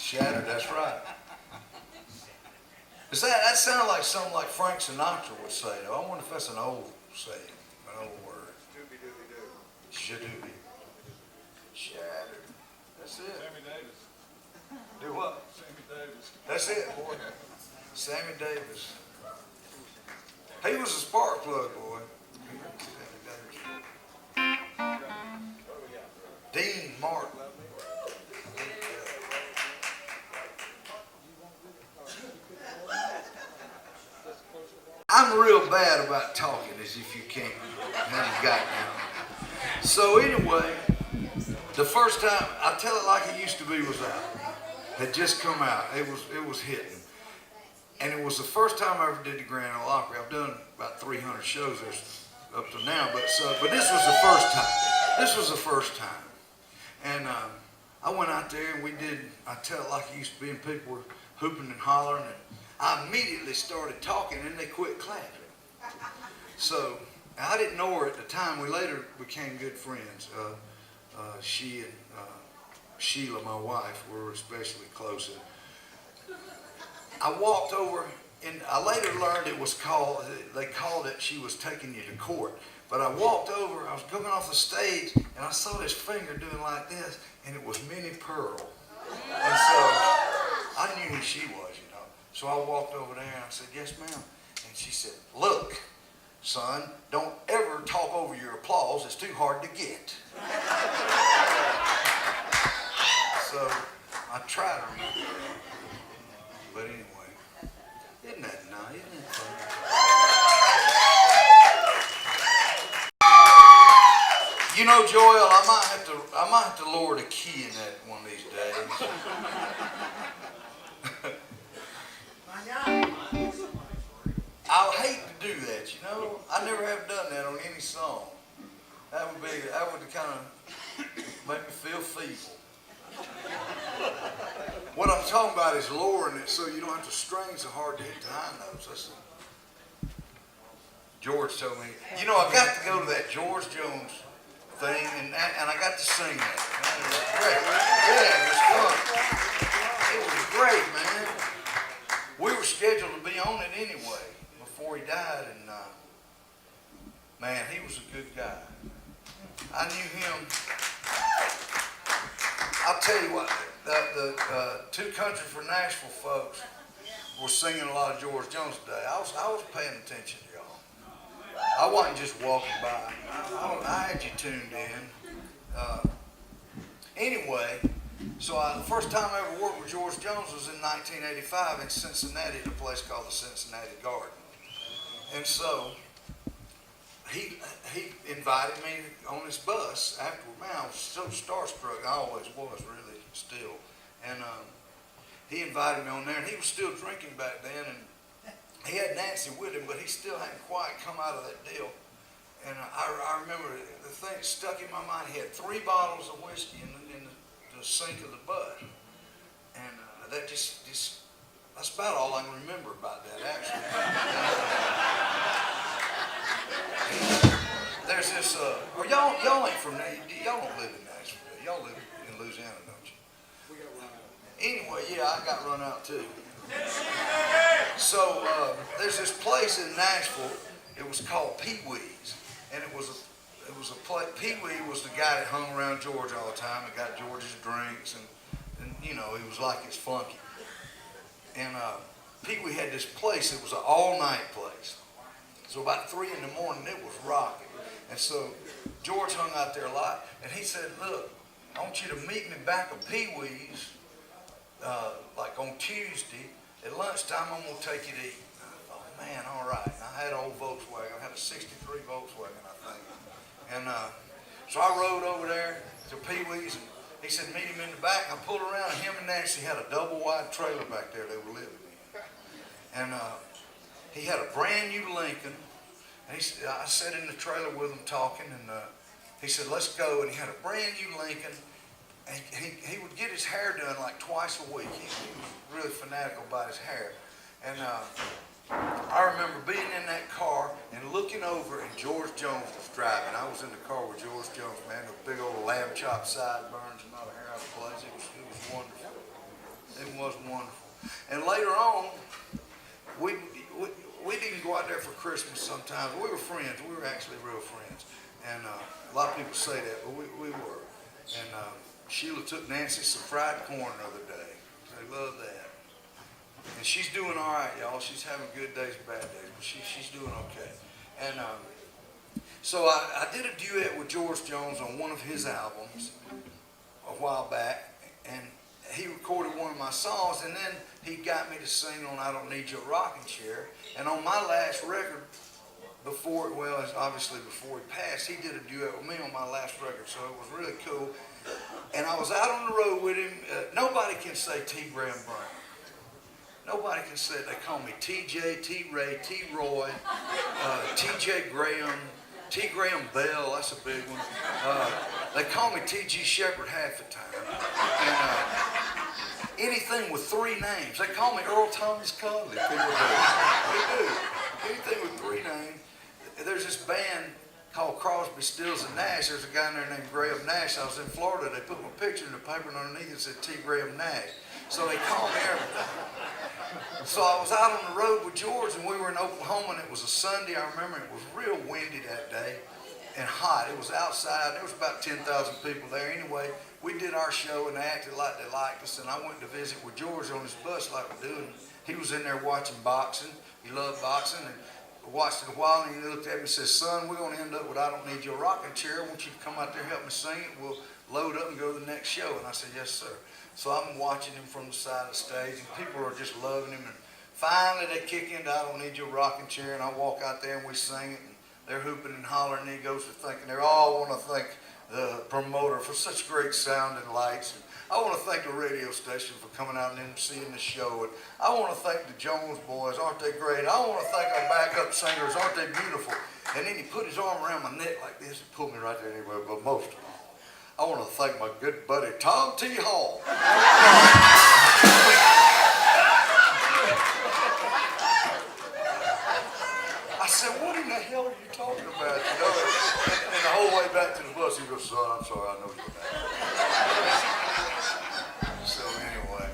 Shattered, that's right. That sounded like something like Frank Sinatra would say, though. I wonder if that's an old saying, an old word. Shadooby. Shattered. That's it. Sammy Davis. Do what? Sammy Davis. That's it, boy. Sammy Davis. He was a spark plug, boy. Dean Martin. I'm real bad about talking as if you haven't gotten out. So anyway, the first time, I tell it like it used to be was out. Had just come out. It was hitting. And it was the first time I ever did the Grand Ole Opry. I've done about 300 shows up to now, but this was the first time. This was the first time. And I went out there and I tell it like it used to be, and people were hooping and hollering, and I immediately started talking and they quit clapping. So I didn't know her at the time. We later became good friends. She and Sheila, my wife, were especially close. I walked over, and I later learned they called it, she was taking you to court. But I walked over, I was coming off the stage, and I saw this finger doing like this, and it was Minnie Pearl. And so I knew who she was, you know. So I walked over there, and I said, "Yes, ma'am." And she said, "Look, son, don't ever talk over your applause. It's too hard to get." So I tried to remember that. But anyway, isn't that nice? Isn't that fun? You know, Joel, I might have to lower the key in that one of these days. I hate to do that, you know. I never have done that on any song. That would kind of make me feel feeble. What I'm talking about is lowering it so you don't have to strain so hard to hit the high notes. George told me, you know, I got to go to that George Jones thing, and I got to sing that. It was great. Yeah, it was fun. It was great, man. We were scheduled to be on it anyway before he died, and man, he was a good guy. I knew him. I'll tell you what, the Two Country for Nashville folks were singing a lot of George Jones today. I was paying attention to y'all. I wasn't just walking by. I had you tuned in. Anyway, so the first time I ever worked with George Jones was in 1985 in Cincinnati at a place called the Cincinnati Garden. And so he invited me on his bus afterward. Man, I was so starstruck. I always was, really, still. And he invited me on there, and he was still drinking back then, and he had Nancy with him, but he still hadn't quite come out of that deal. And I remember the thing that stuck in my mind. He had 3 bottles of whiskey in the sink of the bus, and that's about all I can remember about that, actually. There's this, y'all ain't from there. Y'all don't live in Nashville. Y'all live in Louisiana, don't you? Anyway, yeah, I got run out too. So there's this place in Nashville. It was called Pee Wee's, and it was a place. Pee Wee was the guy that hung around George all the time and got George's drinks, and you know, he was like his flunky. And Pee Wee had this place. It was an all-night place. So about 3 in the morning, it was rocking. And so George hung out there a lot, and he said, "Look, I want you to meet me back at Pee Wee's, like on Tuesday. At lunchtime, I'm going to take you to eat." I thought, man, all right. I had an old Volkswagen. I had a 63 Volkswagen, I think. And so I rode over there to Pee Wee's, and he said, "Meet him in the back." I pulled around, and him and Nancy had a double-wide trailer back there they were living in. And he had a brand new Lincoln. And I sat in the trailer with him talking, and he said, "Let's go." And he had a brand new Lincoln. And he would get his hair done like twice a week. He was really fanatical about his hair. And I remember being in that car and looking over, and George Jones was driving. I was in the car with George Jones, man, the big old lamb chop sideburns and all the hair out of place. It was wonderful. It later on, we, we'd even go out there for Christmas sometimes. We were friends. We were actually real friends. And a lot of people say that, but we were. And Sheila took Nancy some fried corn the other day. They love that. And she's doing all right, y'all. She's having good days and bad days, but she's doing okay. And so I did a duet with George Jones on one of his albums a while back, and he recorded one of my songs, and then he got me to sing on I Don't Need Your Rocking Chair. And on my last record, obviously before he passed, he did a duet with me on my last record, so it was really cool. And I was out on the road with him. Nobody can say T. Graham Brown. Nobody can say it. They call me TJ, T. Ray, T. Roy, TJ Graham, T. Graham Bell, that's a big one. They call me T.G. Shepherd half the time. And anything with three names. They call me Earl Thomas Conley. People do. They do. Anything with three names. There's this band called Crosby, Stills and Nash. There's a guy in there named Graham Nash. I was in Florida. They put my picture in the paper, and underneath it said T. Graham Nash. So they called me everything. So I was out on the road with George, and we were in Oklahoma, and it was a Sunday. I remember it was real windy that day and hot. It was outside. There was about 10,000 people there. Anyway, we did our show, and they acted like they liked us, and I went to visit with George on his bus like we do, and he was in there watching boxing. He loved boxing, and watched it a while, and he looked at me and said, "Son, we're going to end up with I Don't Need Your Rocking Chair. I want you to come out there and help me sing it. We'll load up and go to the next show." And I said, "Yes, sir." So I'm watching him from the side of the stage, and people are just loving him. And finally, they kick into I Don't Need Your Rocking Chair, and I walk out there, and we sing it, and they're hooping and hollering, and he goes to thinking, they all want to thank the promoter for such great sound and lights. And I want to thank the radio station for coming out and seeing the show. And I want to thank the Jones boys, aren't they great? I want to thank our backup singers, aren't they beautiful? And then he put his arm around my neck like this and pulled me right there anyway, but most of all, I want to thank my good buddy, Tom T. Hall. I said, "What in the hell are you talking about?" You know, and the whole way back to the bus, he goes, "Son, I'm sorry, I know you're mad." So anyway,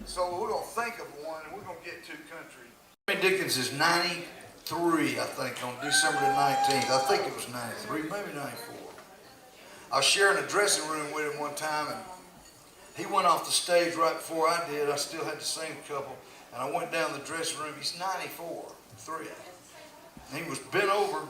so we're going to think of one, and we're going to get to country. Jimmy Dickens is 93, I think, on December the 19th. I think it was 93, maybe 94. I was sharing a dressing room with him one time, and he went off the stage right before I did. I still had to sing a couple, and I went down the dressing room. He's 94, 3. And he was bent over,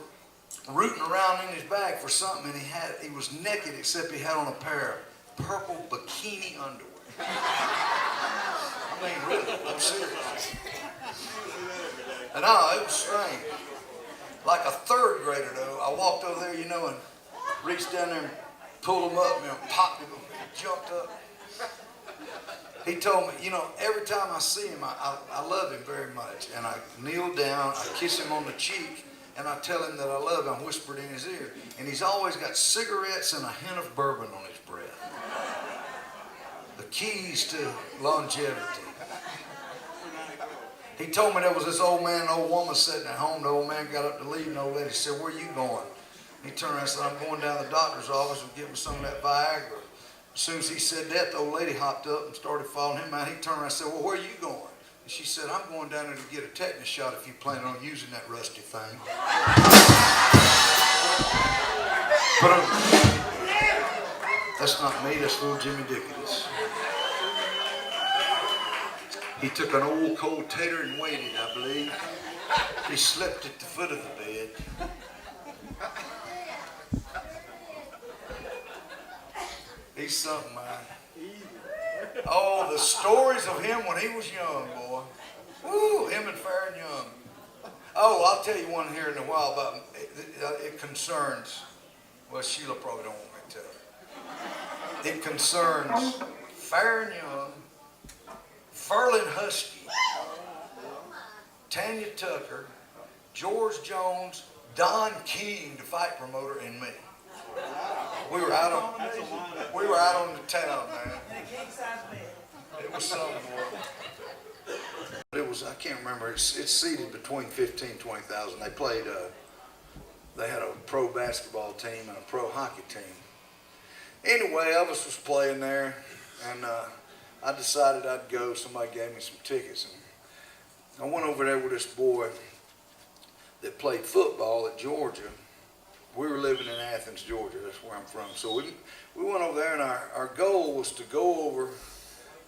rooting around in his bag for something, and he was naked except he had on a pair of purple bikini underwear. I mean, really, I'm serious. And it was strange. Like a third grader, though, I walked over there, and reached down there and pulled him up, popped him, jumped up. He told me, every time I see him, I love him very much. And I kneel down, I kiss him on the cheek, and I tell him that I love him. I whispered in his ear. And he's always got cigarettes and a hint of bourbon on his breath. The keys to longevity. He told me there was this old man and old woman sitting at home. The old man got up to leave, and the old lady said, "Where are you going?" He turned around and said, "I'm going down to the doctor's office and get me some of that Viagra." As soon as he said that, the old lady hopped up and started following him out. He turned around and said, "Well, where are you going?" And she said, "I'm going down there to get a tetanus shot if you plan on using that rusty thing." That's not me, that's little Jimmy Dickens. He took an old cold tater and waited, I believe. He slept at the foot of the bed. He's something, man. Oh, the stories of him when he was young, boy. Woo, him and Fair and Young. Oh, I'll tell you one here in a while about it concerns, well, Sheila probably don't want me to tell her. It concerns Fair and Young, Ferlin Husky, Tanya Tucker, George Jones, Don King, the fight promoter, and me. We were out on the town, man. It was something, boy. It was, I can't remember, it's seated between 15 and 20,000. They played, they had a pro basketball team and a pro hockey team. Anyway, Elvis was playing there, and I decided I'd go. Somebody gave me some tickets. And I went over there with this boy that played football at Georgia. We were living in Athens, Georgia. That's where I'm from. So we went over there, and our goal was to go over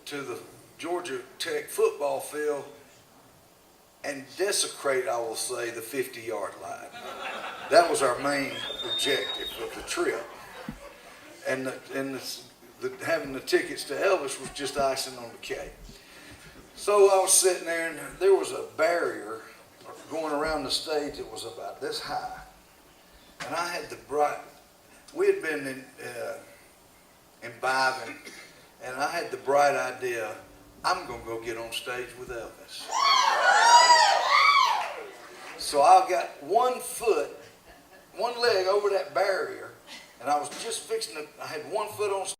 to the Georgia Tech football field and desecrate, I will say, the 50-yard line. That was our main objective of the trip. And having the tickets to Elvis was just icing on the cake. So I was sitting there, and there was a barrier going around the stage that was about this high. And I had we had been imbibing, and I had the bright idea, I'm going to go get on stage with Elvis. So I got one leg over that barrier, and I was just I had one foot on stage.